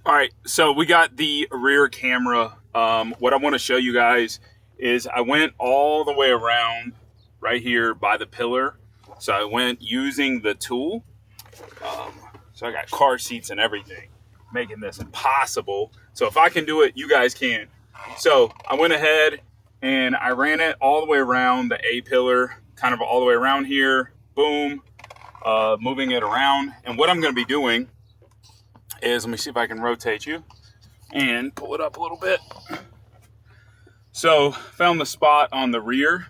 All right, so we got the rear camera. What I want to show you guys is I went all the way around right here by the pillar. So I went using the tool. So I got car seats and everything, making this impossible. So if I can do it, you guys can. So I went ahead and I ran it all the way around the A pillar, kind of all the way around here. Boom, moving it around. And what I'm going to be doing is, let me see if I can rotate you and pull it up a little bit. So found the spot on the rear.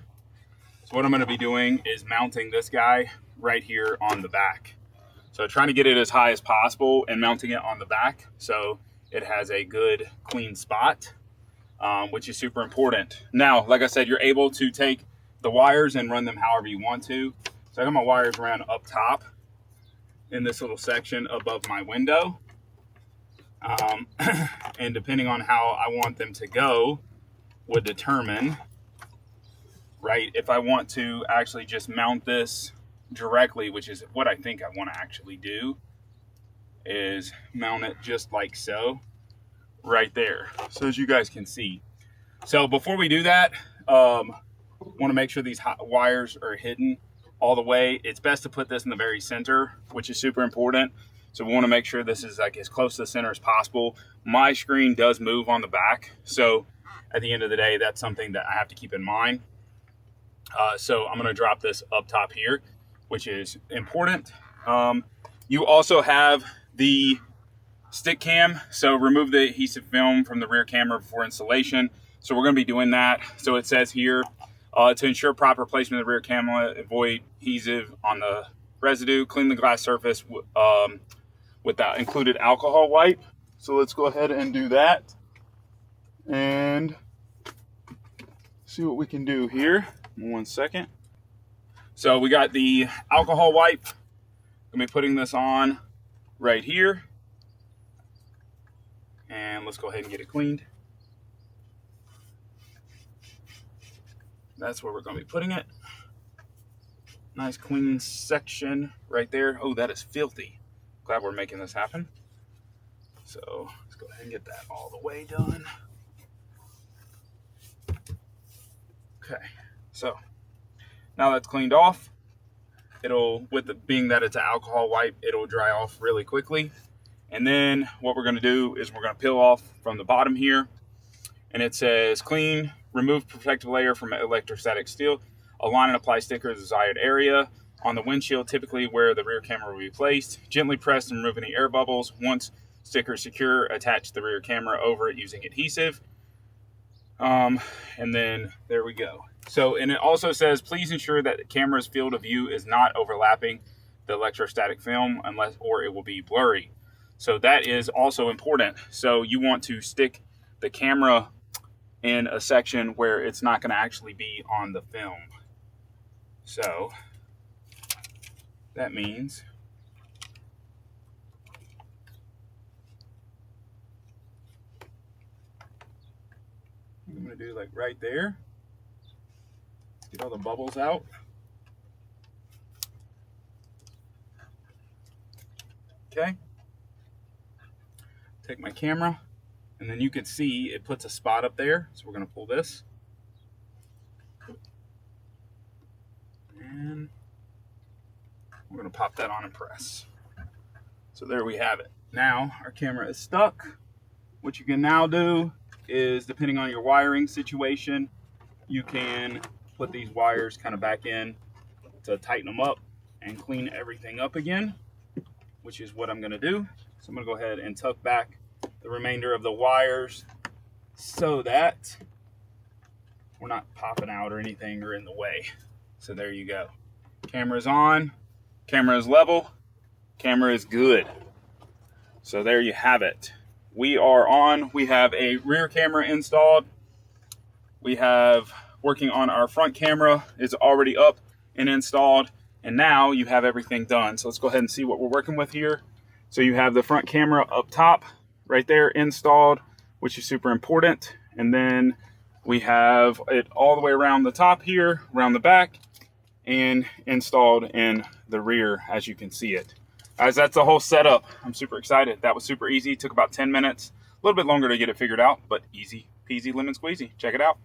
So what I'm going to be doing is mounting this guy right here on the back. So trying to get it as high as possible and mounting it on the back so it has a good clean spot, which is super important. Now, like I said, you're able to take the wires and run them however you want to. So I got my wires ran up top in this little section above my window. And depending on how I want them to go would determine, right, if I want to actually just mount this directly, which is what I think I want to actually do, is mount it just like so, right there, so as you guys can see. So before we do that, want to make sure these wires are hidden all the way. It's best to put this in the very center, which is super important. So we want to make sure this is like as close to the center as possible. My screen does move on the back, so at the end of the day, that's something that I have to keep in mind. So I'm going to drop this up top here, which is important. You also have the stick cam, so remove the adhesive film from the rear camera before installation. So we're going to be doing that. So it says here, to ensure proper placement of the rear camera, avoid adhesive on the residue, clean the glass surface with that included alcohol wipe. So let's go ahead and do that and see what we can do here. 1 second. So we got the alcohol wipe. I'm going to be putting this on right here. And let's go ahead and get it cleaned. That's where we're going to be putting it. Nice clean section right there. Oh, that is filthy. Glad we're making this happen. So let's go ahead and get that all the way done. Okay, so now that's cleaned off. It'll, with it being that it's an alcohol wipe, it'll dry off really quickly. And then what we're going to do is we're going to peel off from the bottom here. And it says clean, remove protective layer from electrostatic steel, align and apply sticker to the desired area. On the windshield, typically where the rear camera will be placed, gently press and remove any air bubbles. Once sticker is secure, attach the rear camera over it using adhesive. And then there we go. So, and it also says, please ensure that the camera's field of view is not overlapping the electrostatic film or it will be blurry. So that is also important. So you want to stick the camera in a section where it's not going to actually be on the film. So that means I'm going to do like right there. Get all the bubbles out. Okay. Take my camera, and then you can see it puts a spot up there. So we're going to pull this. And we're going to pop that on and press. So there we have it. Now our camera is stuck. What you can now do is, depending on your wiring situation, you can put these wires kind of back in to tighten them up and clean everything up again, which is what I'm going to do. So I'm going to go ahead and tuck back the remainder of the wires so that we're not popping out or anything or in the way. So there you go. Camera's on, camera is level, camera is good. So there you have it. We are on. We have a rear camera installed. We have working on our front camera is already up and installed. And now you have everything done. So let's go ahead and see what we're working with here. So you have the front camera up top right there installed, which is super important. And then we have it all the way around the top here, around the back, and installed in the rear as you can see it. Guys, that's the whole setup. I'm super excited. That was super easy. Took about 10 minutes. A little bit longer to get it figured out, but easy peasy lemon squeezy. Check it out.